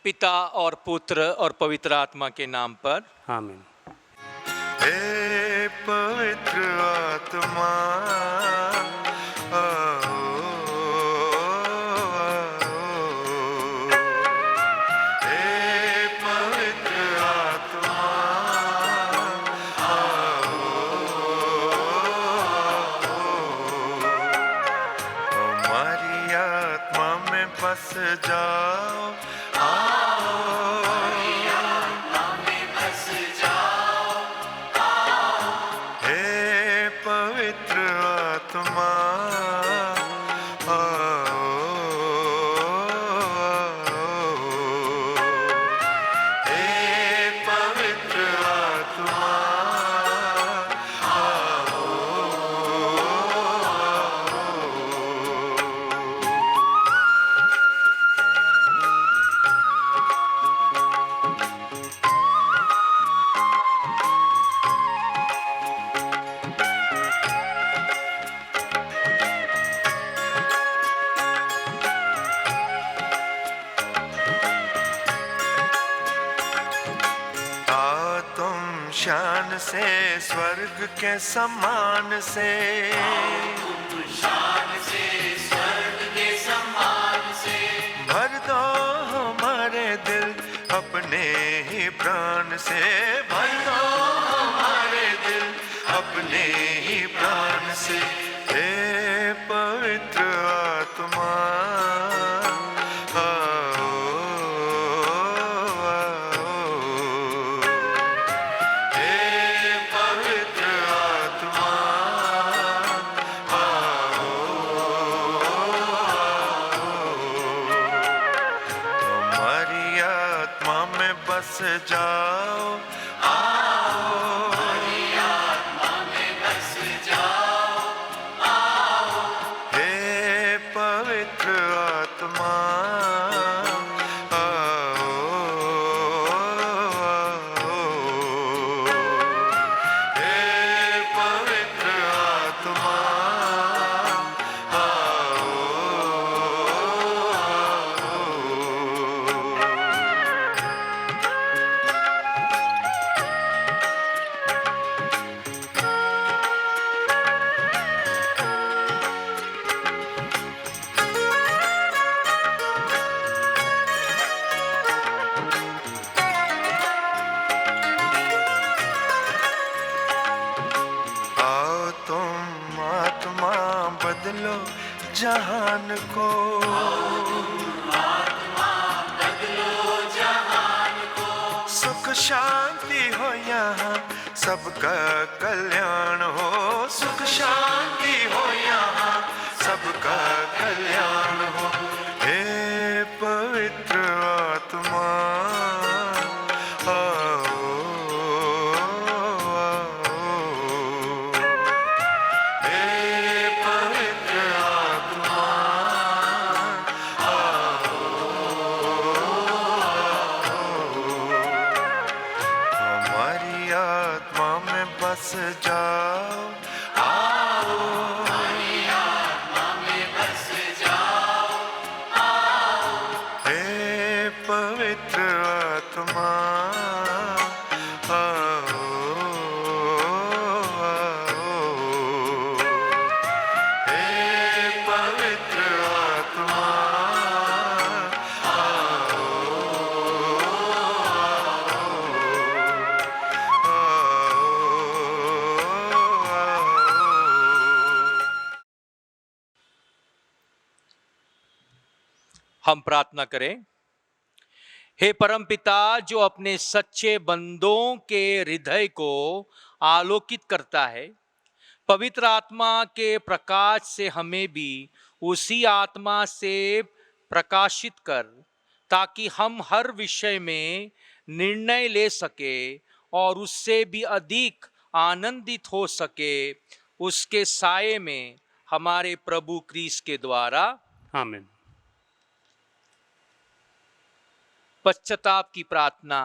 पिता और पुत्र और पवित्र आत्मा के नाम पर आमीन। हे पवित्र आत्मा आओ, हे पवित्र आत्मा आओ, हमारी आत्मा में बस जाओ, हे पवित्र आत्मा आओ, हे पवित्र आत्मा आओ। आओ तुम शान से स्वर्ग के समान से, भर दो हमारे दिल अपने ही प्राण से, भर दो हमारे दिल अपने ही प्राण से, हे पवित्र आत्मा आओ, हे पवित्र आत्मा हमारी आत्मा में बस जाओ, हे पवित्र आत्मा आओ, हे पवित्र आत्मा आओ तुम आत्मा बदलो जहान को, सुख शांति हो यहाँ सबका कल्याण हो, सुख शांति हो यहाँ सबका कल्याण हो, हे पवित्र आत्मा आओ, हे पवित्र आत्मा हमारी आत्मा में बस जाओ, हे पवित्र आत्मा आओ, हे पवित्र आत्मा हम प्रार्थना करें। हे परमपिता, जो अपने सच्चे बंदों के हृदय को आलोकित करता है, पवित्र आत्मा के प्रकाश से हमें भी उसी आत्मा से प्रकाशित कर, ताकि हम हर विषय में निर्णय ले सके और उससे भी अधिक आनंदित हो सके, उसके साये में हमारे प्रभु क्रीस्त के द्वारा। आमीन। पश्चाताप की प्रार्थना।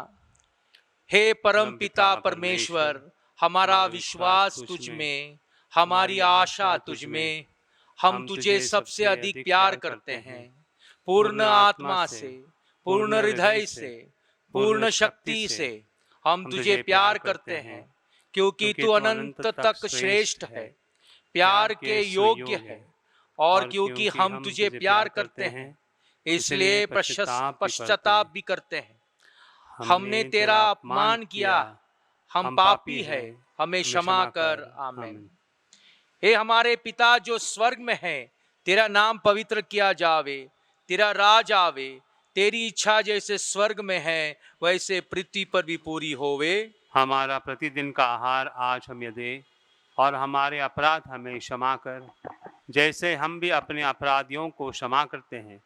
हे परम पिता परमेश्वर, हमारा विश्वास तुझ में, हमारी आशा तुझ में, हम तुझे सबसे अधिक प्यार करते हैं। पूर्ण आत्मा से, पूर्ण हृदय से, पूर्ण शक्ति से हम तुझे प्यार करते हैं, क्योंकि तू अनंत तक श्रेष्ठ है, प्यार के योग्य है, और क्योंकि हम तुझे प्यार करते हैं इसलिए पश्चाताप भी करते हैं। हमने तेरा अपमान किया, हम पापी है, हमें क्षमा कर। आमीन। हे हमारे पिता जो स्वर्ग में है, तेरा नाम पवित्र किया जावे, तेरा राज आवे, तेरी इच्छा जैसे स्वर्ग में है वैसे पृथ्वी पर भी पूरी होवे। हमारा प्रतिदिन का आहार आज हमें दे, और हमारे अपराध हमें क्षमा कर, जैसे हम भी अपने अपराधियों को क्षमा करते हैं,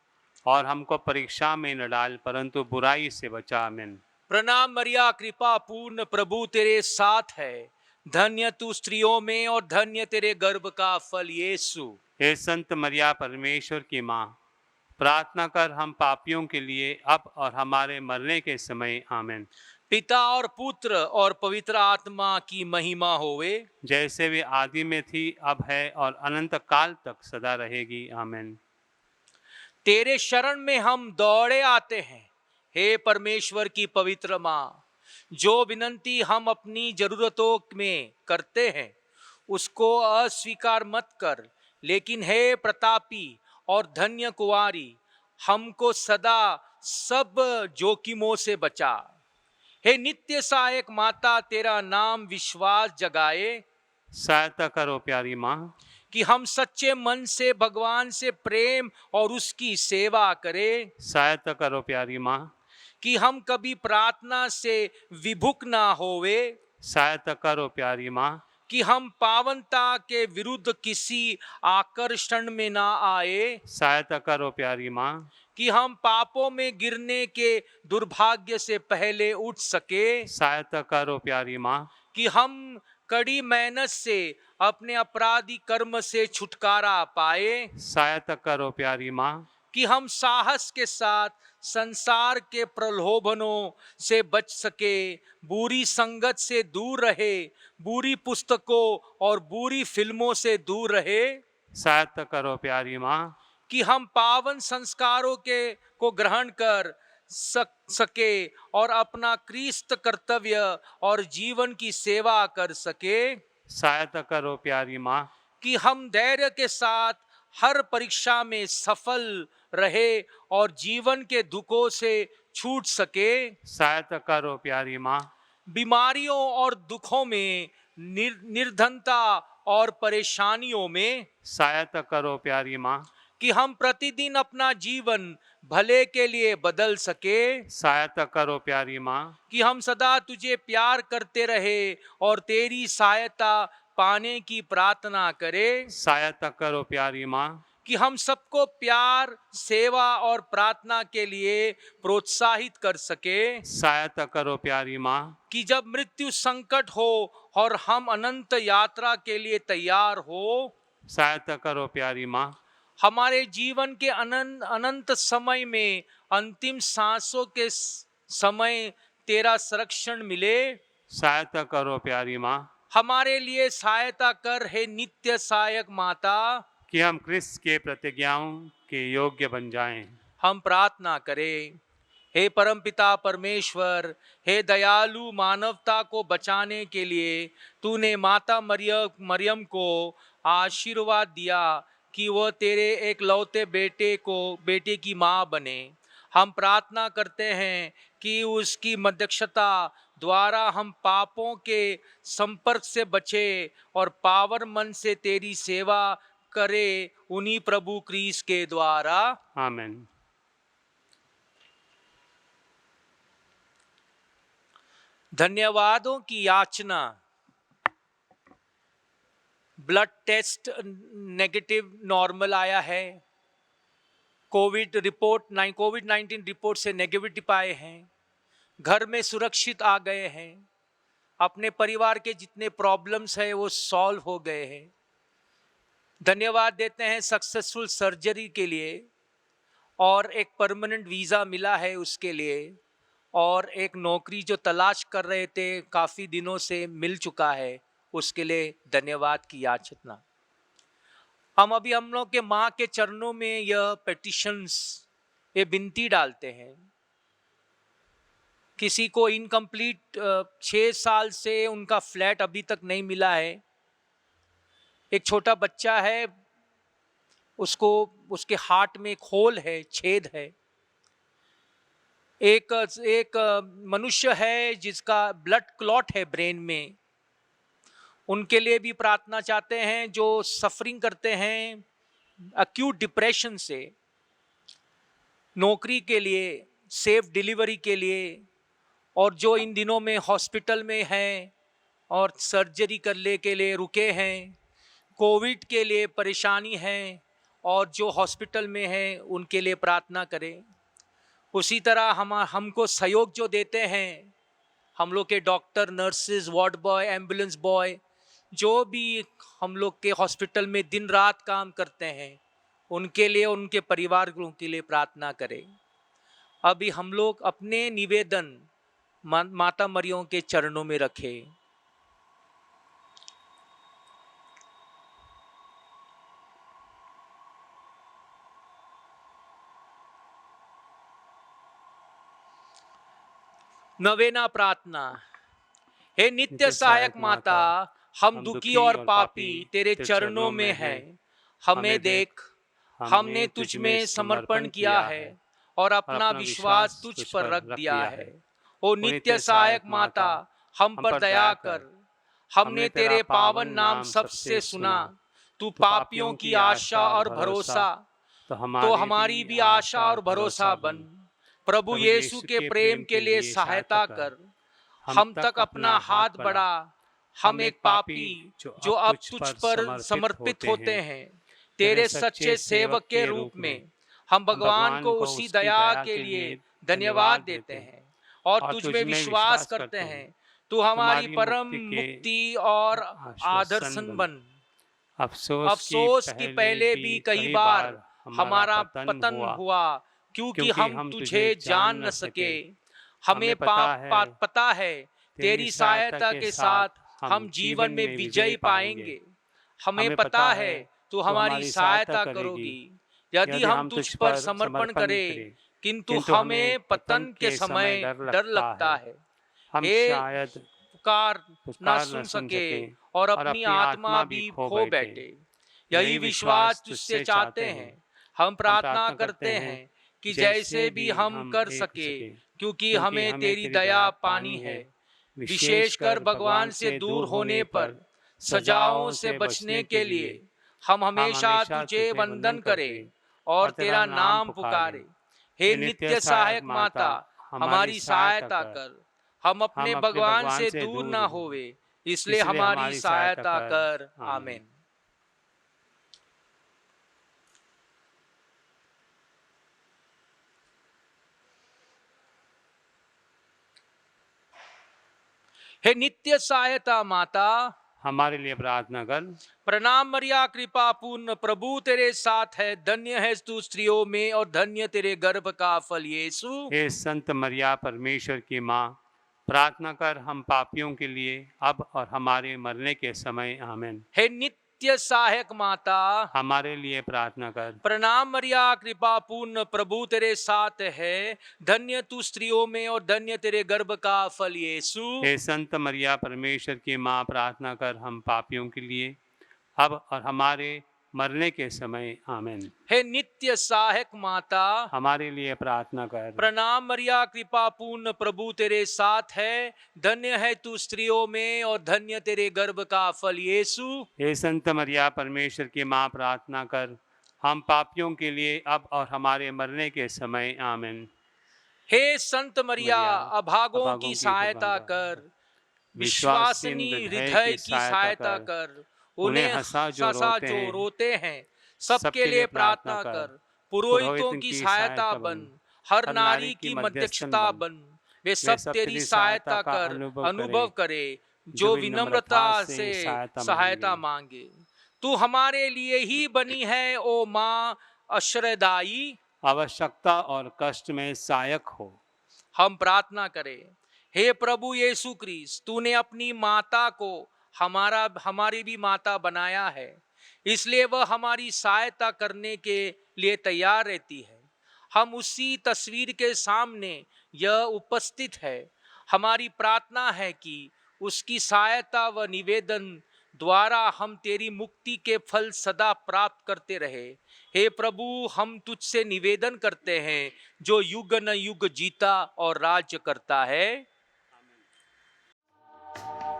और हमको परीक्षा में न डाल परंतु बुराई से बचा। आमीन। प्रणाम मरिया, कृपा पूर्ण, प्रभु तेरे साथ है, धन्य तू स्त्रियों में और धन्य तेरे गर्भ का फल यीशु। हे संत मरिया परमेश्वर की माँ, प्रार्थना कर हम पापियों के लिए अब और हमारे मरने के समय। आमीन। पिता और पुत्र और पवित्र आत्मा की महिमा होवे, जैसे वे आदि में थी, अब है और अनंत काल तक सदा रहेगी। आमीन। तेरे शरण में हम दौड़े आते हैं, हे परमेश्वर की पवित्र माँ। जो विनती हम अपनी जरूरतों में करते हैं उसको अस्वीकार मत कर, लेकिन हे प्रतापी और धन्य कुंवारी, हमको सदा सब जोखिमों से बचा। हे नित्य सहायक माता, तेरा नाम विश्वास जगाए सहायता करो प्यारी माँ, कि हम सच्चे मन से भगवान से प्रेम और उसकी सेवा करें। सहायता करो प्यारी माँ, कि हम कभी प्रार्थना से विभुक ना होवे। सहायता करो प्यारी माँ, कि हम पावनता के विरुद्ध किसी आकर्षण में ना आए। सहायता करो प्यारी माँ, कि हम पापों में गिरने के दुर्भाग्य से पहले उठ सके। सहायता करो प्यारी माँ, कि हम कड़ी मेहनत से अपने अपराधी कर्म से छुटकारा पाए। सहायता करो प्यारी माँ, कि हम साहस के साथ संसार के प्रलोभनों से बच सके, बुरी संगत से दूर रहे, बुरी पुस्तकों और बुरी फिल्मों से दूर रहे। सहायता करो प्यारी माँ, कि हम पावन संस्कारों के को ग्रहण कर सके और अपना क्रिस्त कर्तव्य और जीवन की सेवा कर सके। सहायता करो प्यारी माँ, कि हम धैर्य के साथ हर परीक्षा में सफल रहे और जीवन के दुखों से छूट सके। सहायता करो प्यारी माँ, बीमारियों और दुखों में, निर्धनता और परेशानियों में। सहायता करो प्यारी माँ, कि हम प्रतिदिन अपना जीवन भले के लिए बदल सके। सहायता करो प्यारी माँ, कि हम सदा तुझे प्यार करते रहे और तेरी सहायता पाने की प्रार्थना करें। सहायता करो प्यारी माँ, कि हम सबको प्यार, सेवा और प्रार्थना के लिए प्रोत्साहित कर सके। सहायता करो प्यारी माँ, कि जब मृत्यु संकट हो और हम अनंत यात्रा के लिए तैयार हो, सहायता करो प्यारी माँ, हमारे जीवन के अनंत समय में अंतिम सांसों के समय तेरा संरक्षण मिले। सहायता करो प्यारी माँ, हमारे लिए सहायता कर, हे नित्य सहायक माता। कि हम क्रिस्त के प्रतिज्ञाओं के योग्य बन जाएं। हम प्रार्थना करें। हे परमपिता परमेश्वर, हे दयालु, मानवता को बचाने के लिए तूने माता मरियम को आशीर्वाद दिया कि वह तेरे एकलौते बेटे की माँ बने। हम प्रार्थना करते हैं कि उसकी मध्यस्थता द्वारा हम पापों के संपर्क से बचे और पावन मन से तेरी सेवा करे, उन्हीं प्रभु क्रीस के द्वारा। आमीन। धन्यवादों की याचना। ब्लड टेस्ट नेगेटिव नॉर्मल आया है। कोविड 19 रिपोर्ट से नेगेटिविटी पाए हैं। घर में सुरक्षित आ गए हैं। अपने परिवार के जितने प्रॉब्लम्स है वो सॉल्व हो गए हैं। धन्यवाद देते हैं सक्सेसफुल सर्जरी के लिए, और एक परमानेंट वीज़ा मिला है उसके लिए, और एक नौकरी जो तलाश कर रहे थे काफ़ी दिनों से मिल चुका है, उसके लिए धन्यवाद की याचना। हम लोग के माँ के चरणों में यह पेटिशंस, ये विनती डालते हैं किसी को इनकम्प्लीट 6 साल से उनका फ्लैट अभी तक नहीं मिला है। एक छोटा बच्चा है, उसको उसके हार्ट में एक होल है, छेद है। एक एक मनुष्य है जिसका ब्लड क्लॉट है ब्रेन में। उनके लिए भी प्रार्थना चाहते हैं जो सफरिंग करते हैं अक्यूट डिप्रेशन से, नौकरी के लिए, सेफ डिलीवरी के लिए, और जो इन दिनों में हॉस्पिटल में हैं और सर्जरी करने के लिए रुके हैं, कोविड के लिए परेशानी है और जो हॉस्पिटल में हैं उनके लिए प्रार्थना करें। उसी तरह हमको सहयोग जो देते हैं, हम लोग के doctor, nurses, ward boy, ambulance boy, जो भी हम लोग के हॉस्पिटल में दिन रात काम करते हैं, उनके लिए, उनके परिवार के लिए प्रार्थना करें। अभी हम लोग अपने निवेदन माता मरियम के चरणों में रखें। नवेना प्रार्थना। हे नित्य सहायक माता, हम दुखी और पापी तेरे चरणों में हैं। हमें देख, हमने तुझ में समर्पण किया है और अपना विश्वास तुझ पर रख दिया है। ओ नित्य सहायक माता, हम पर दया कर। हमने तेरे पावन नाम सबसे सुना। तू पापियों की आशा और भरोसा, तो हमारी भी आशा और भरोसा बन। प्रभु यीशु के प्रेम के लिए सहायता कर। हम तक अपना हाथ बढ़ा। हम एक पापी जो अब तुझ पर समर्पित होते हैं, तेरे सच्चे सेवक के रूप में हम भगवान को उसी दया के लिए धन्यवाद देते हैं और तुझ में विश्वास करते हैं। तू हमारी परम मुक्ति और आदर्शन बन। अफसोस कि पहले भी कई बार हमारा पतन हुआ, क्योंकि हम तुझे जान न सके। हमें पता है तेरी सहायता के साथ हम जीवन में विजय पाएंगे। हमें पता है तू हमारी सहायता करोगी यदि हम तुझ पर समर्पण करें, किंतु हमें पतन के समय डर लगता है। हे पुकार ना सुन सके और अपनी आत्मा भी खो बैठे। यही विश्वास तुझसे चाहते हैं। हम प्रार्थना करते हैं कि जैसे भी हम कर सके, क्योंकि हमें तेरी दया पानी है। विशेषकर भगवान से दूर होने पर सजाओं से बचने के लिए हम हमेशा तुझे वंदन करें और तेरा नाम पुकारे। हे नित्य सहायक माता, हमारी सहायता कर। हम अपने भगवान से दूर ना होवे, इसलिए हमारी सहायता कर। आमीन। हे नित्य सहायता माता, हमारे लिए प्रार्थना कर। प्रणाम मरिया, कृपा पूर्ण, प्रभु तेरे साथ है। धन्य है तू स्त्रियों में और धन्य तेरे गर्भ का फल यीशु। हे संत मरिया, परमेश्वर की माँ, प्रार्थना कर हम पापियों के लिए अब और हमारे मरने के समय। आमीन। हे नित्य सहायक माता, हमारे लिए प्रार्थना कर। प्रणाम मरिया, कृपा पूर्ण, प्रभु तेरे साथ है। धन्य तू स्त्रियों में और धन्य तेरे गर्भ का फल यीशु। हे संत मरिया, परमेश्वर की माँ, प्रार्थना कर हम पापियों के लिए अब और हमारे मरने के समय। आमीन। हे नित्य सहायक माता, हमारे लिए प्रार्थना कर। प्रणाम मरिया, कृपा पूर्ण, प्रभु तेरे साथ है। धन्य है तू स्त्रियों में और धन्य तेरे गर्भ का फल यीशु। हे संत मरिया, परमेश्वर की माँ, प्रार्थना कर हम पापियों के लिए अब और हमारे मरने के समय। आमीन। हे संत मरिया, अभागों की सहायता कर। विश्वासिनी हृदय की सहायता कर। उन्हें हंसा जो रोते हैं, सबके लिए प्रार्थना कर। पुरोहितों की सहायता बन, हर नारी की मध्यस्थता बन। वे सब तेरी सहायता कर अनुभव करे, जो विनम्रता से सहायता मांगे। तू हमारे लिए ही बनी है ओ माँ आश्रयदायी, आवश्यकता और कष्ट में सहायक हो। हम प्रार्थना करें। हे प्रभु यीशु क्रिस्त, तूने अपनी माता को हमारी भी माता बनाया है, इसलिए वह हमारी सहायता करने के लिए तैयार रहती है। हम उसी तस्वीर के सामने यह उपस्थित है। हमारी प्रार्थना है कि उसकी सहायता व निवेदन द्वारा हम तेरी मुक्ति के फल सदा प्राप्त करते रहे। हे प्रभु, हम तुझसे निवेदन करते हैं, जो युग न युग जीता और राज्य करता है।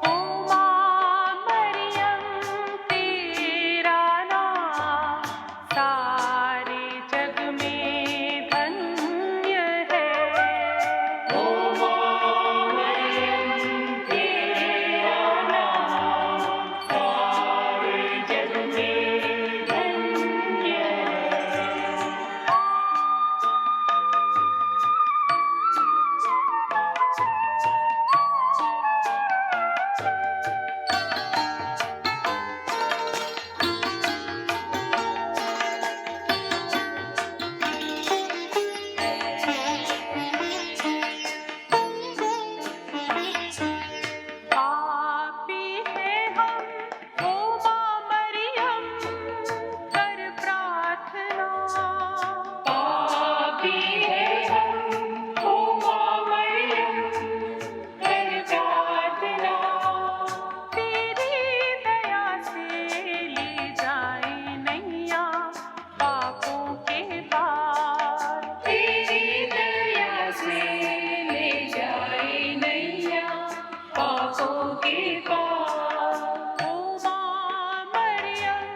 ओ माँ मरियम, तेरा नाम सारे जग में धन्य है। ओ माँ मरियम, तेरा नाम सारे जग में धन्य है। पापी है हम, ओ माँ मरियम, कर प्रार्थना। पापी है हम, ओ माँ मरियम, कर प्रार्थना। तेरी दया से ले जाए नैया पापों के पार। तेरी दया से ले जाए नैया पापों के पार। ओ माँ मरियम,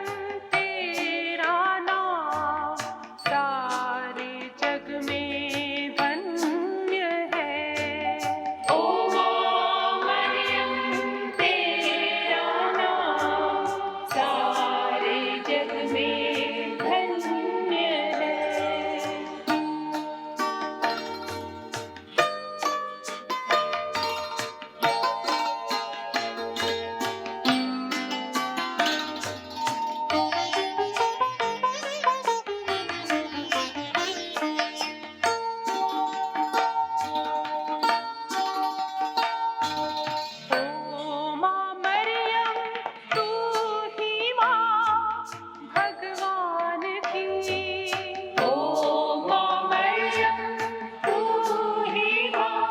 तेरा नाम सारे जग में धन्य है। ओ माँ मरियम, तेरा नाम सारे जग में धन्य है। ओ माँ मरियम, तू ही माँ भगवान की। ओ माँ मरियम, तू ही माँ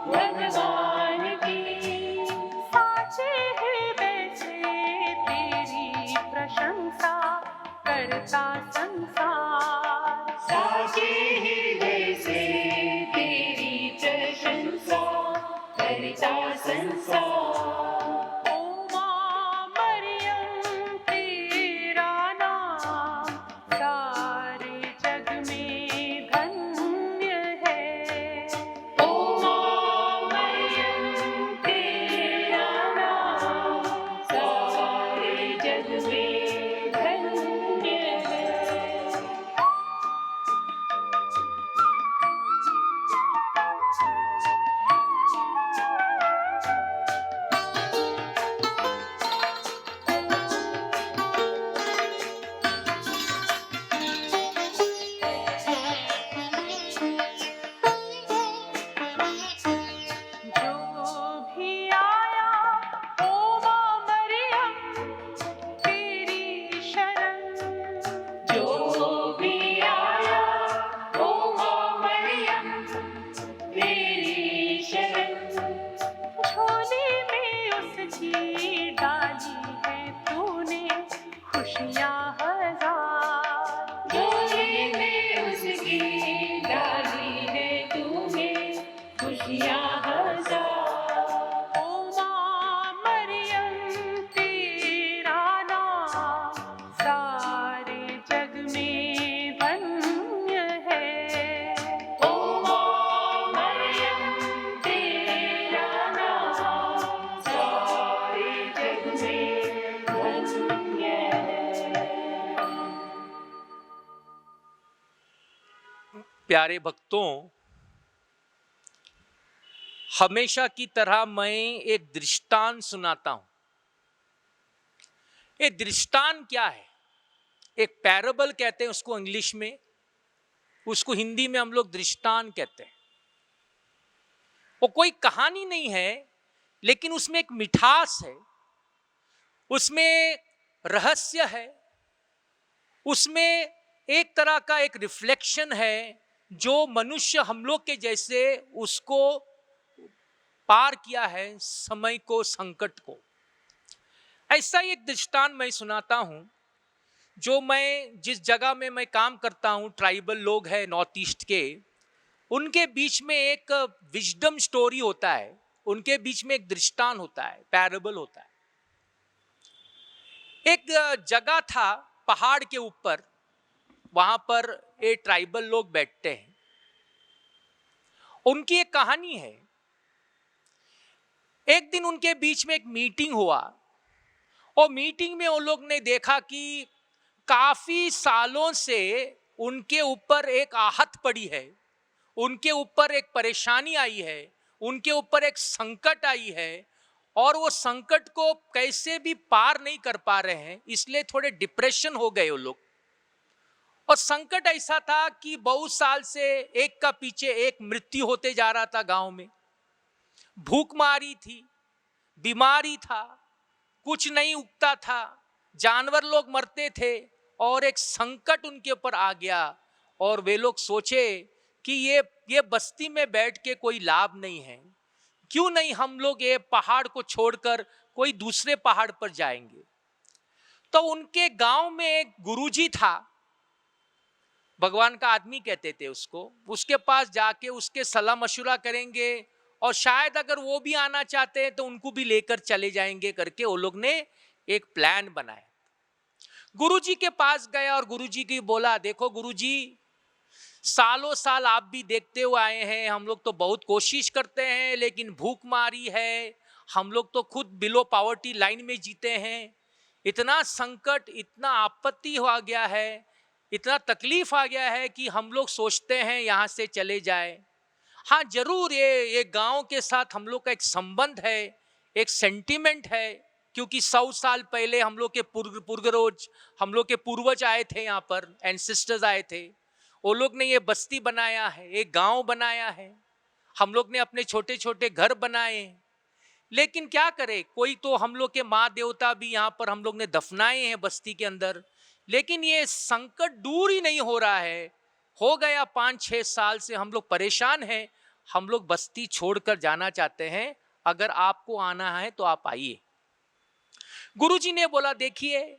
भगवान की। साचे हृदय से तेरी प्रशंसा करता संसार। साचे हृदय से तेरी प्रशंसा करता संसार। ओ माँ मरियम, तेरा नाम सारे जग में धन्य है। ओ माँ मरियम, तेरा नाम सारे जग में धन्य है। जो भी आया, ओ माँ मरियम, तेरी शरण। जो भी आया, ओ माँ मरियम, तेरी शरण। झोली में उसकी डाली है तूने खुशियाँ हजार। झोली में उसकी डाली है तूने खुशियाँ हजार। ओ माँ मरियम, तेरा नाम सारे जग में धन्य है। ओ माँ मरियम, तेरा नाम सारे जग में धन्य है। प्यारे भक्तों, हमेशा की तरह मैं एक दृष्टांत सुनाता हूं। ये दृष्टांत क्या है? एक पैराबल कहते हैं उसको इंग्लिश में, उसको हिंदी में हम लोग दृष्टांत कहते हैं। वो कोई कहानी नहीं है, लेकिन उसमें एक मिठास है, उसमें रहस्य है, उसमें एक तरह का एक रिफ्लेक्शन है जो मनुष्य हम लोग के जैसे उसको पार किया है समय को, संकट को। ऐसा ही एक दृष्टांत मैं सुनाता हूं। जो मैं जिस जगह में मैं काम करता हूं, ट्राइबल लोग हैं नॉर्थ ईस्ट के, उनके बीच में एक विजडम स्टोरी होता है, उनके बीच में एक दृष्टांत होता है, पैराबल होता है। एक जगह था पहाड़ के ऊपर, वहां पर ये ट्राइबल लोग बैठते हैं। उनकी एक कहानी है। एक दिन उनके बीच में एक मीटिंग हुआ और मीटिंग में उन लोग ने देखा कि काफी सालों से उनके ऊपर एक आहत पड़ी है, उनके ऊपर एक परेशानी आई है, उनके ऊपर एक संकट आई है और वो संकट को कैसे भी पार नहीं कर पा रहे हैं, इसलिए थोड़े डिप्रेशन हो गए वो लोग। और संकट ऐसा था कि बहुत साल से एक का पीछे एक मृत्यु होते जा रहा था गांव में। भूखमारी थी, बीमारी था, कुछ नहीं उगता था, जानवर लोग मरते थे और एक संकट उनके ऊपर आ गया। और वे लोग सोचे कि ये बस्ती में बैठ के कोई लाभ नहीं है, क्यों नहीं हम लोग ये पहाड़ को छोड़कर कोई दूसरे पहाड़ पर जाएंगे। तो उनके गांव में एक गुरुजी था, भगवान का आदमी कहते थे उसको। उसके पास जाके उसके सलाह मशुरा करेंगे और शायद अगर वो भी आना चाहते हैं तो उनको भी लेकर चले जाएंगे करके वो लोग ने एक प्लान बनाया। गुरुजी के पास गया और गुरुजी की बोला, देखो गुरुजी, सालों साल आप भी देखते हुए आए हैं, हम लोग तो बहुत कोशिश करते हैं लेकिन भूखमारी है, हम लोग तो खुद बिलो पॉवर्टी लाइन में जीते हैं। इतना संकट, इतना आपत्ति हो गया है, इतना तकलीफ आ गया है कि हम लोग सोचते हैं यहाँ से चले जाए। हाँ जरूर ये गांव के साथ हम लोग का एक संबंध है, एक सेंटिमेंट है, क्योंकि 100 साल पहले हम लोग के पूर्वज, हम लोग के पूर्वज आए थे यहाँ पर, एंसेस्टर्स आए थे, वो लोग ने ये बस्ती बनाया है, एक गांव बनाया है, हम लोग ने अपने छोटे छोटे घर बनाए। लेकिन क्या करें, कोई तो हम लोग के माँ देवता भी यहाँ पर हम लोग ने दफनाए हैं बस्ती के अंदर, लेकिन ये संकट दूर ही नहीं हो रहा है। हो गया 5-6 साल से हम लोग परेशान हैं, हम लोग बस्ती छोड़कर जाना चाहते हैं, अगर आपको आना है तो आप आइए। गुरुजी ने बोला, देखिए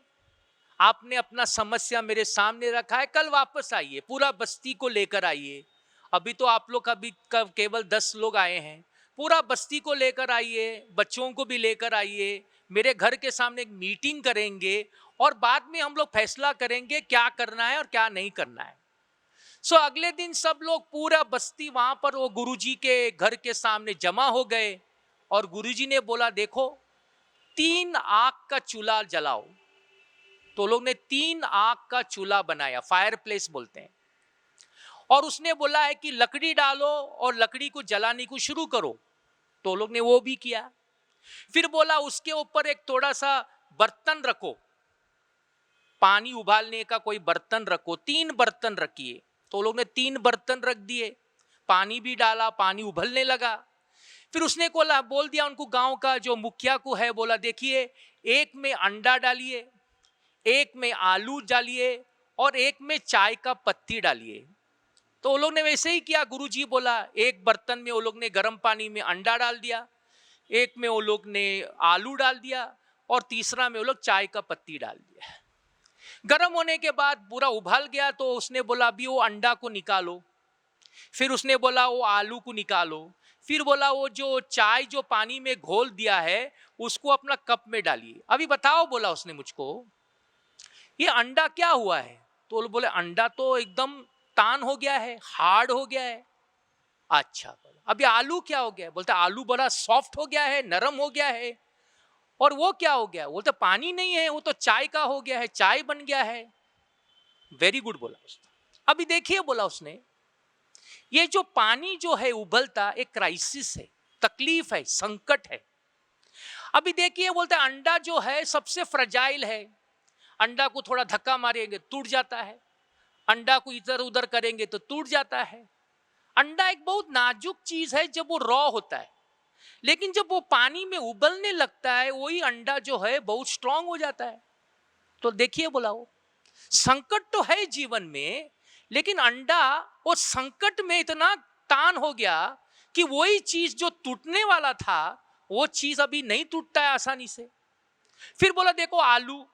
आपने अपना समस्या मेरे सामने रखा है, कल वापस आइए, पूरा बस्ती को लेकर आइए। अभी तो आप लोग अभी केवल 10 लोग आए हैं, पूरा बस्ती को लेकर आइए, बच्चों को भी लेकर आइए, मेरे घर के सामने एक मीटिंग करेंगे और बाद में हम लोग फैसला करेंगे क्या करना है और क्या नहीं करना है। सो अगले दिन सब लोग, पूरा बस्ती वहां पर वो गुरुजी के घर के सामने जमा हो गए और गुरुजी ने बोला, देखो 3 आग का चूल्हा जलाओ। तो लोग ने 3 आग का चूल्हा बनाया, फायर प्लेस बोलते हैं, और उसने बोला है कि लकड़ी डालो और लकड़ी को जलाने को शुरू करो। तो लोग ने वो भी किया। फिर बोला उसके ऊपर एक थोड़ा सा बर्तन रखो, पानी उबालने का कोई बर्तन रखो, 3 बर्तन रखिए। तो लोग ने 3 बर्तन रख दिए, पानी भी डाला, पानी उबलने लगा। फिर उसने बोल दिया उनको, गांव का जो मुखिया को है, बोला देखिए एक में अंडा डालिए, एक में आलू डालिए और एक में चाय का पत्ती डालिए। तो वो लोग ने वैसे ही किया। गुरुजी बोला, एक बर्तन में वो लोग ने गर्म पानी में अंडा डाल दिया, एक में वो लोग ने आलू डाल दिया और तीसरा में वो लोग चाय का पत्ती डाल दिया। गर्म होने के बाद पूरा उबाल गया तो उसने बोला अभी वो अंडा को निकालो। फिर उसने बोला वो आलू को निकालो। फिर बोला वो जो चाय जो पानी में घोल दिया है उसको अपना कप में डालिए। अभी बताओ, बोला उसने मुझको, ये अंडा क्या हुआ है? तो बोले अंडा तो एकदम तान हो गया है, हार्ड हो गया है। अच्छा, अभी आलू क्या हो गया? बोलते आलू बड़ा सॉफ्ट हो गया है, नरम हो गया है। और वो क्या हो गया? बोलते पानी नहीं है, वो तो चाय का हो गया है, चाय बन गया है। वेरी गुड बोला उसने। अभी देखिए, बोला उसने, ये जो पानी जो है उबलता, एक क्राइसिस है, तकलीफ है, संकट है। अभी देखिए, बोलते अंडा जो है सबसे फ्रजाइल है, अंडा को थोड़ा धक्का मारेंगे टूट जाता है, अंडा को इधर उधर करेंगे तो टूट जाता है। अंडा एक बहुत नाजुक चीज है जब वो रॉ होता है, लेकिन जब वो पानी में उबलने लगता है वही अंडा जो है बहुत स्ट्रांग हो जाता है। तो देखिए, बोला वो संकट तो है जीवन में, लेकिन अंडा वो संकट में इतना तान हो गया कि वही चीज जो टूटने वाला था वो चीज अभी नहीं टूटता है आसानी से। फिर बोला देखो आलू,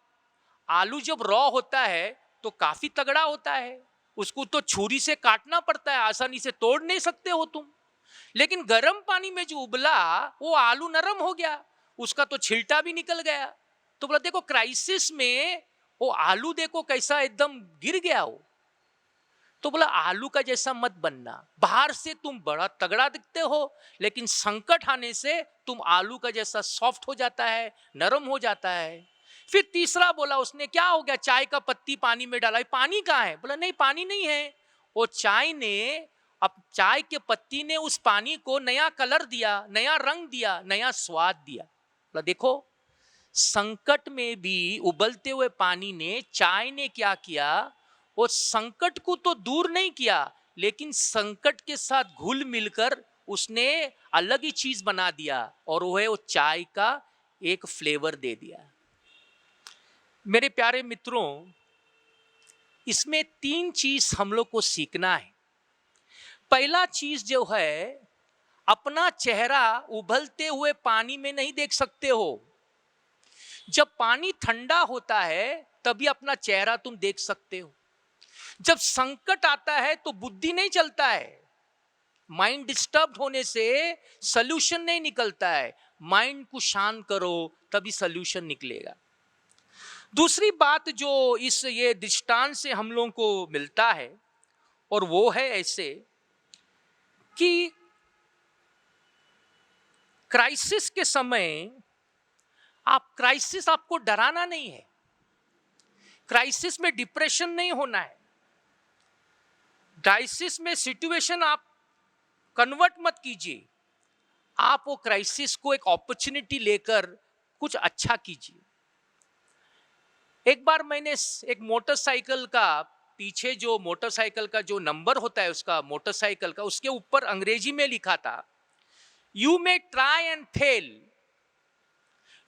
आलू जब रॉ होता है तो काफी तगड़ा होता है, उसको तो छुरी से काटना पड़ता है, आसानी से तोड़ नहीं सकते हो तुम। लेकिन गर्म पानी में जो उबला वो आलू नरम हो गया, उसका तो छिलटा भी निकल गया। तो बोला देखो क्राइसिस में वो आलू देखो कैसा एकदम गिर गया हो। तो बोला आलू का जैसा मत बनना, बाहर से तुम बड़ा तगड़ा दिखते हो लेकिन संकट आने से तुम आलू का जैसा सॉफ्ट हो जाता है, नरम हो जाता है। फिर तीसरा बोला उसने, क्या हो गया, चाय का पत्ती पानी में डाला, पानी कहाँ है? बोला नहीं पानी नहीं है, वो चाय ने, अब चाय के पत्ती ने उस पानी को नया कलर दिया, नया रंग दिया, नया स्वाद दिया। बोला देखो संकट में भी उबलते हुए पानी ने, चाय ने क्या किया, वो संकट को तो दूर नहीं किया लेकिन संकट के साथ घुल मिलकर उसने अलग ही चीज बना दिया और वो है वो चाय का एक फ्लेवर दे दिया। मेरे प्यारे मित्रों, इसमें 3 चीज हम लोग को सीखना है। पहला चीज जो है, अपना चेहरा उबलते हुए पानी में नहीं देख सकते हो। जब पानी ठंडा होता है तभी अपना चेहरा तुम देख सकते हो। जब संकट आता है तो बुद्धि नहीं चलता है, माइंड डिस्टर्ब होने से सॉल्यूशन नहीं निकलता है। माइंड को शांत करो तभी सॉल्यूशन निकलेगा। दूसरी बात जो इस ये दृष्टांत से हम लोगों को मिलता है और वो है ऐसे कि क्राइसिस के समय क्राइसिस आपको डराना नहीं है, क्राइसिस में डिप्रेशन नहीं होना है, क्राइसिस में सिचुएशन आप कन्वर्ट मत कीजिए, आप वो क्राइसिस को एक अपॉर्चुनिटी लेकर कुछ अच्छा कीजिए। एक बार मैंने एक मोटरसाइकिल का पीछे जो मोटरसाइकिल का जो नंबर होता है उसका मोटरसाइकिल का, उसके ऊपर अंग्रेजी में लिखा था, you may try and fail,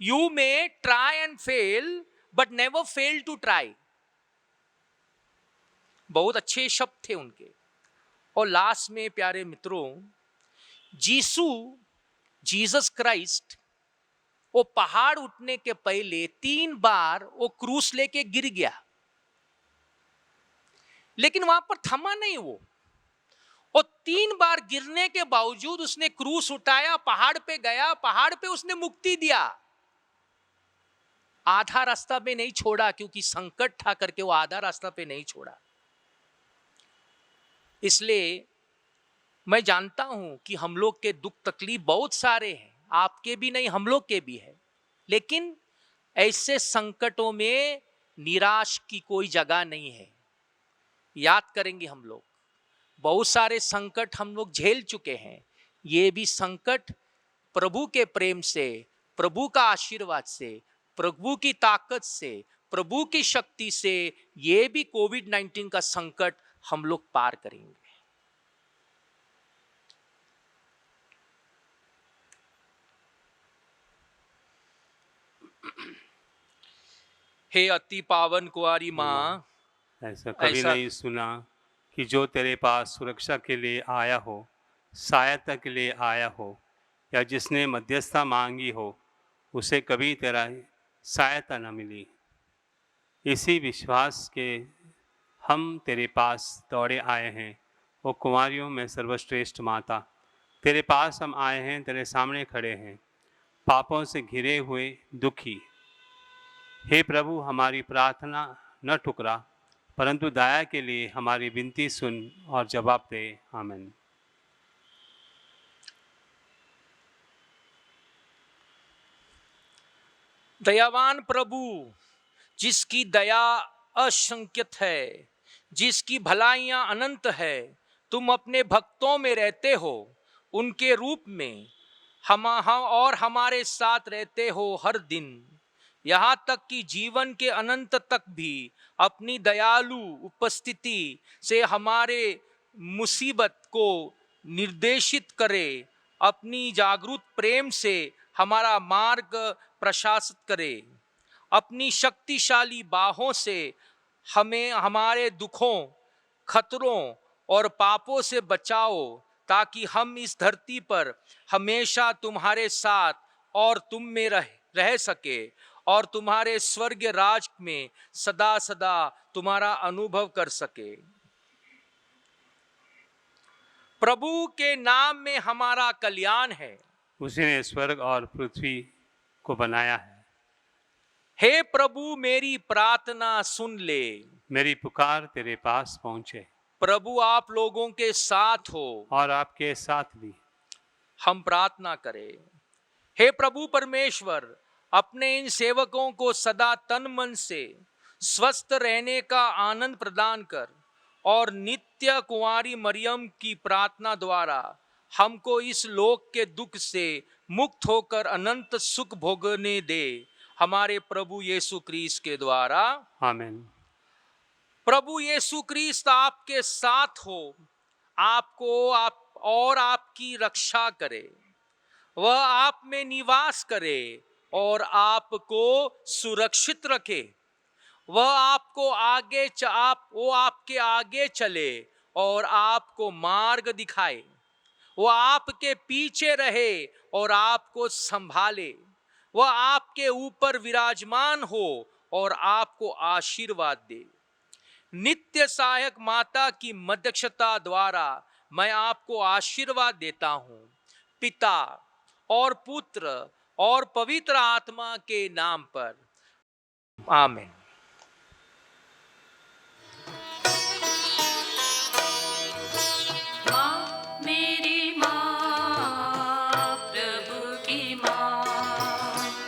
you may try and fail but never fail to try. बहुत अच्छे शब्द थे उनके। और लास्ट में प्यारे मित्रों, जीसस क्राइस्ट वो पहाड़ उठने के पहले 3 बार वो क्रूस लेके गिर गया, लेकिन वहां पर थमा नहीं वो। और 3 बार गिरने के बावजूद उसने क्रूस उठाया, पहाड़ पे गया, पहाड़ पे उसने मुक्ति दिया। आधा रास्ता पे नहीं छोड़ा, क्योंकि संकट था करके वो आधा रास्ता पे नहीं छोड़ा। इसलिए मैं जानता हूं कि हम लोग के दुख तकलीफ बहुत सारे हैं, आपके भी नहीं हम लोग के भी है, लेकिन ऐसे संकटों में निराश की कोई जगह नहीं है। याद करेंगे हम लोग, बहुत सारे संकट हम लोग झेल चुके हैं। ये भी संकट प्रभु के प्रेम से, प्रभु का आशीर्वाद से, प्रभु की ताकत से, प्रभु की शक्ति से, ये भी कोविड-19 का संकट हम लोग पार करेंगे। हे अति पावन कुंवारी माँ, ऐसा कभी ऐसा नहीं सुना कि जो तेरे पास सुरक्षा के लिए आया हो, सहायता के लिए आया हो, या जिसने मध्यस्थता मांगी हो, उसे कभी तेरा सहायता न मिली। इसी विश्वास के हम तेरे पास दौड़े आए हैं। वो कुंवारियों में सर्वश्रेष्ठ माता, तेरे पास हम आए हैं, तेरे सामने खड़े हैं, पापों से घिरे हुए, दुखी। हे प्रभु, हमारी प्रार्थना न ठुकरा, परंतु दया के लिए हमारी विनती सुन और जवाब दे। आमीन। दयावान प्रभु, जिसकी दया असंख्यत है, जिसकी भलाइयां अनंत है, तुम अपने भक्तों में रहते हो, उनके रूप में हम और हमारे साथ रहते हो हर दिन, यहाँ तक कि जीवन के अनंत तक भी अपनी दयालु उपस्थिति से हमारे मुसीबत को निर्देशित करे, अपनी जागरूक प्रेम से हमारा मार्ग प्रशासित करे, अपनी शक्तिशाली बाहों से हमें हमारे दुखों, खतरों और पापों से बचाओ, ताकि हम इस धरती पर हमेशा तुम्हारे साथ और तुम में रह सके और तुम्हारे स्वर्ग राज में सदा सदा तुम्हारा अनुभव कर सके। प्रभु के नाम में हमारा कल्याण है। उसी ने स्वर्ग और पृथ्वी को बनाया है। हे प्रभु, मेरी प्रार्थना सुन ले। मेरी पुकार तेरे पास पहुंचे प्रभु आप लोगों के साथ हो। और आपके साथ भी। हम प्रार्थना करें। हे प्रभु परमेश्वर, अपने इन सेवकों को सदा तन मन से स्वस्थ रहने का आनंद प्रदान कर और नित्य कुंवारी मरियम की प्रार्थना द्वारा हमको इस लोक के दुख से मुक्त होकर अनंत सुख भोगने दे, हमारे प्रभु यीशु क्रिस्त के द्वारा। आमीन। प्रभु यीशु क्रिस्त आपके साथ हो, आपको और आपकी रक्षा करे, वह आप में निवास करे और आपको सुरक्षित रखे। वह आपको वो आपके आगे चले और आपको मार्ग दिखाए। वह आपके पीछे रहे और आपको संभाले। वह आपके ऊपर विराजमान हो और आपको आशीर्वाद दे। नित्य सहायक माता की मध्यस्थता द्वारा मैं आपको आशीर्वाद देता हूं, पिता और पुत्र और पवित्र आत्मा के नाम पर। आमीन। माँ मेरी माँ, प्रभु की माँ।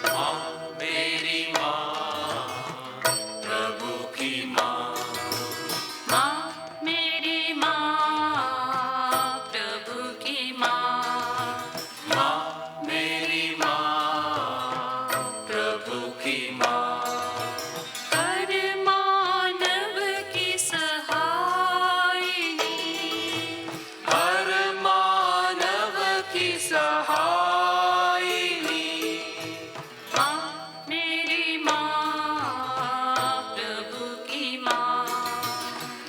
माँ मेरी माँ, प्रभु की माँ। माँ मेरी माँ, प्रभु की माँ। माँ मेरी माँ, प्रभु की माँ। हर मानव की सहायिनी। हर मानव की सहायिनी। माँ मेरी माँ, प्रभु की माँ।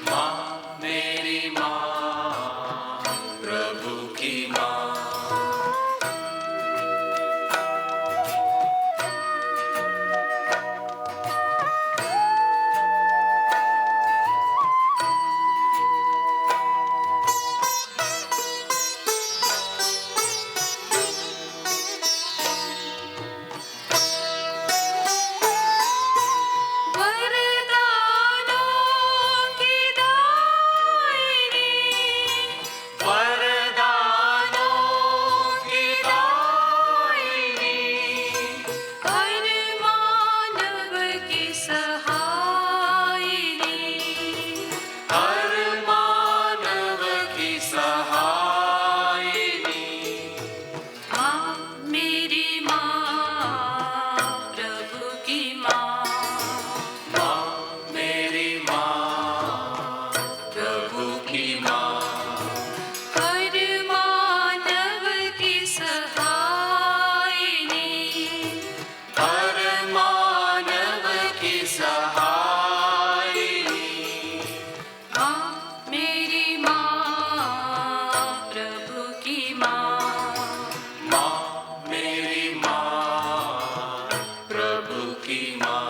माँ मेरी माँ, प्रभु की माँ। वरदानों की दायिनी। वरदानों की दायिनी। हर मानव की सहायिनी। हर मानव की सहायिनी। माँ मेरी माँ, प्रभु की माँ। माँ मेरी माँ, प्रभु की माँ। हर मानव की सहायिनी। हर मानव की सहायिनी। माँ मेरी माँ, प्रभु की माँ। माँ मेरी माँ, प्रभु की माँ।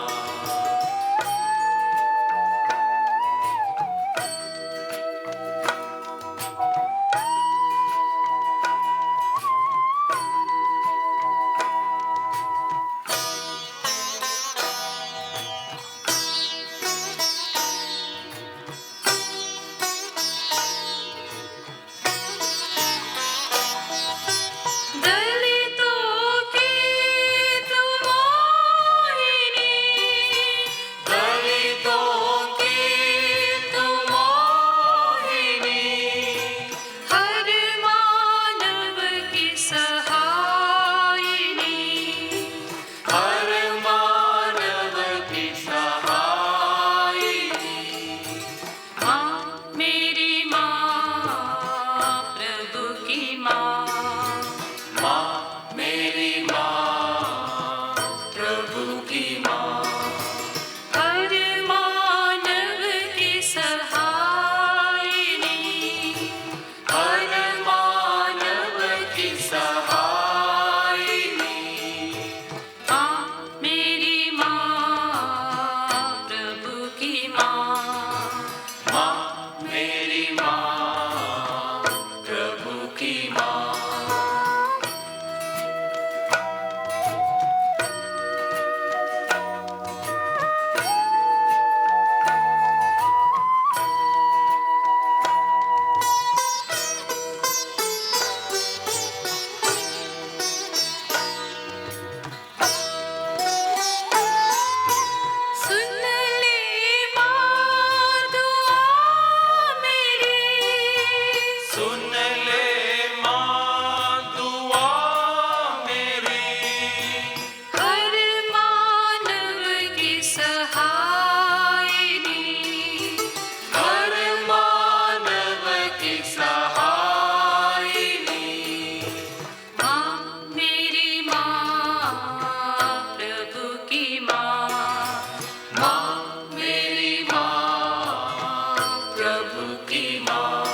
प्रभु की माँ।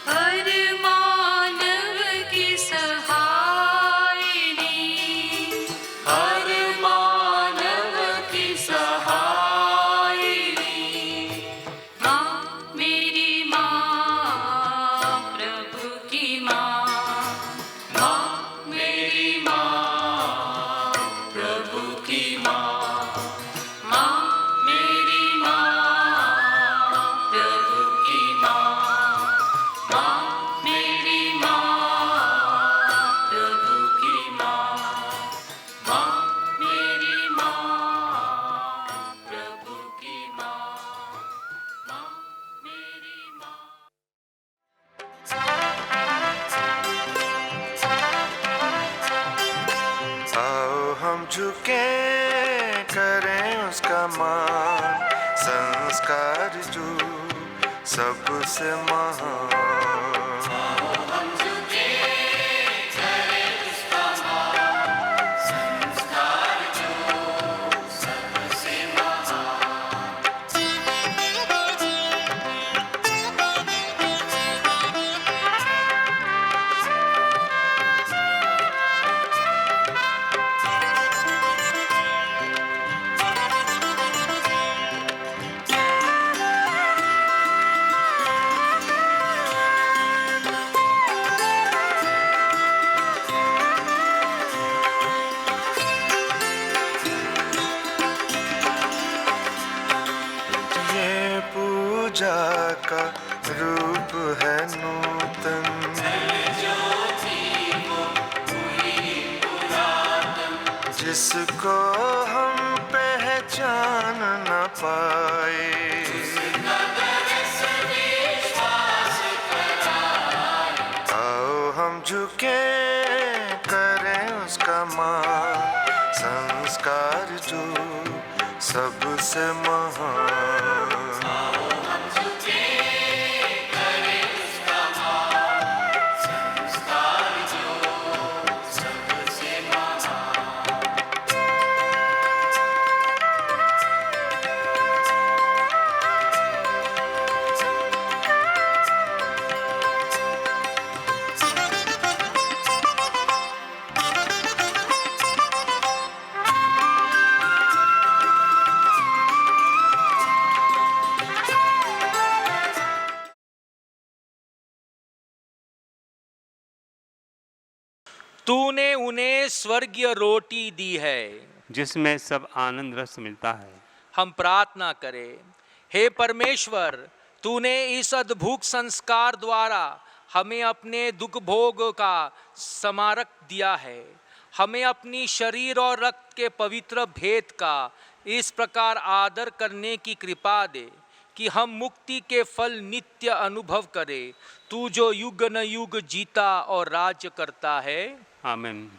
हर मानव की सहायिनी, हर मानव की सहायिनी। माँ मेरी माँ प्रभु की माँ। माँ मेरी माँ प्रभु की माँ। माँ मेरी माँ प्रभु की माँ। माँ मेरी माँ प्रभु की माँ। माँ मेरी माँ प्रभु की माँ। माँ मेरी माँ। आओ हम झुके करें उसका मान, संस्कार जो सबसे महान। ये पूजा का रूप है नूतन, जिसको हम पहचान न पाए। आओ हम झुके करें उसका मान, संस्कार जो सबसे महान। तूने उन्हें स्वर्गीय रोटी दी है। जिसमें सब आनंद रस मिलता है। हम प्रार्थना करें। हे परमेश्वर, तूने इस अद्भुत संस्कार द्वारा हमें अपने दुख भोग का स्मारक दिया है। हमें अपनी शरीर और रक्त के पवित्र भेद का इस प्रकार आदर करने की कृपा दे कि हम मुक्ति के फल नित्य अनुभव करें। तू जो युग न युग जीता और राज्य करता है। आमीन।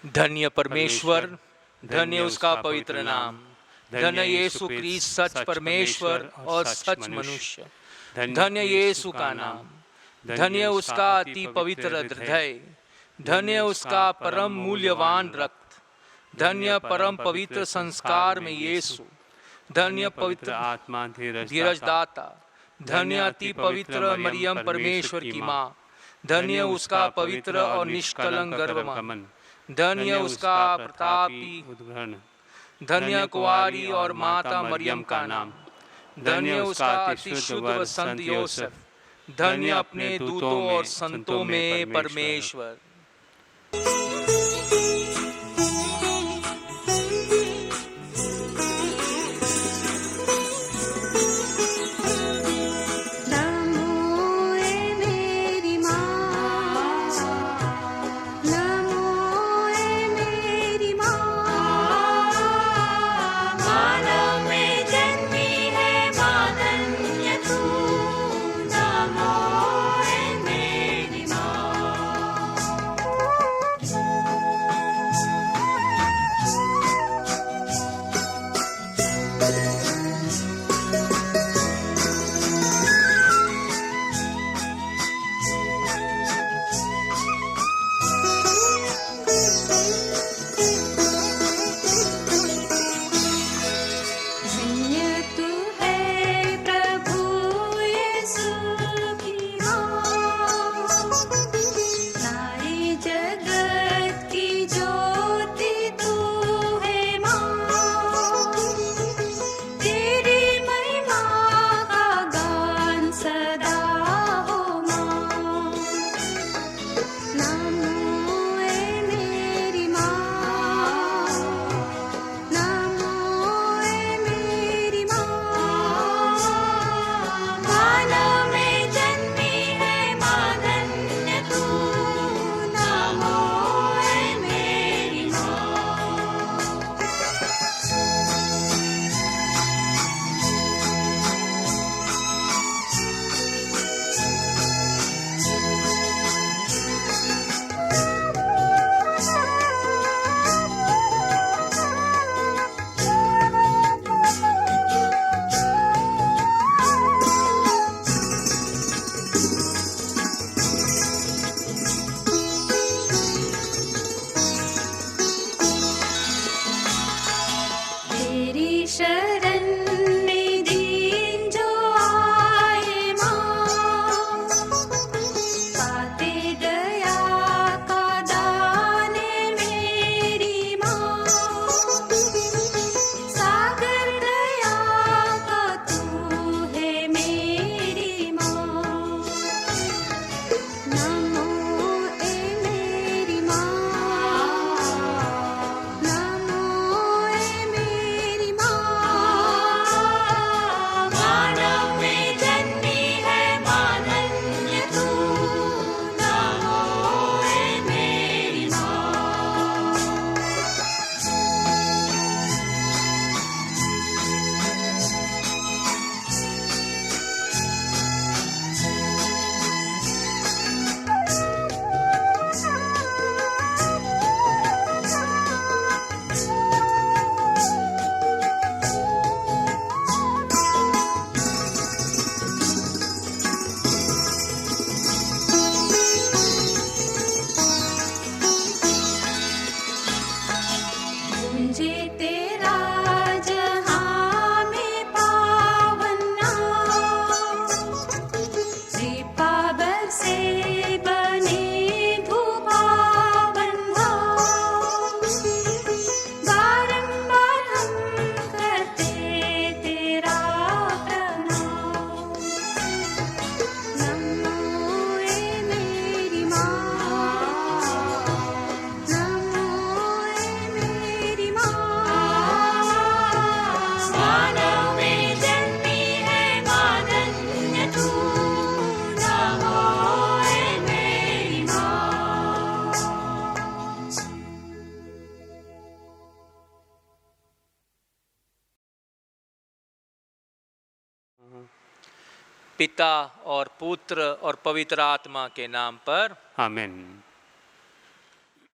धन्य परमेश्वर, धन्य उसका पवित्र नाम, धन्य यीशु क्रिस्त सच परमेश्वर और सच मनुष्य, धन्य यीशु का नाम, धन्य उसका अति पवित्र हृदय, धन्य उसका परम मूल्यवान रक्त, धन्य परम पवित्र संस्कार में यीशु, धन्य पवित्र आत्मा धीरज दाता, धन्य अति पवित्र मरियम परमेश्वर की माँ, धन्य उसका पवित्र और निष्कलंक गर्भमान, धन्य उसका प्रतापी उद्गरण, धन्य कुंवारी और माता मरियम का नाम, धन्य उसका अति शुद्ध व संत योसेफ, धन्य अपने दूतों और संतों में परमेश्वर। धन्य तू है प्रभु यीशु की माँ, सारे जगत की ज्योति तू है माँ, तेरी महिमा का गान सदा हो माँ। नमो ए मेरी माँ, नमो ए मेरी माँ, मानव में जन्मी है माँ धन्य तू, नमो ए मेरी माँ। तेरी शरण में दीन जो आए माँ, पाते दया का दान मेरी माँ, सागर दया का तू है मेरी माँ। नमो ए मेरी माँ, नमो ए मेरी माँ, मानव में जन्मी है माँ धन्य तू, नमो ए मेरी माँ। मुझे तेरा जहाँ में पावन नाम, कृपा बरसे बने धूपावन भाव, बारंबार हम करते तेरा प्रणाम। नमो ए मेरी माँ, नमो ए मेरी माँ, मानव में जन्मी है माँ धन्य तू, नमो ए मेरी माँ। पिता और पुत्र और पवित्र आत्मा के नाम पर आमीन।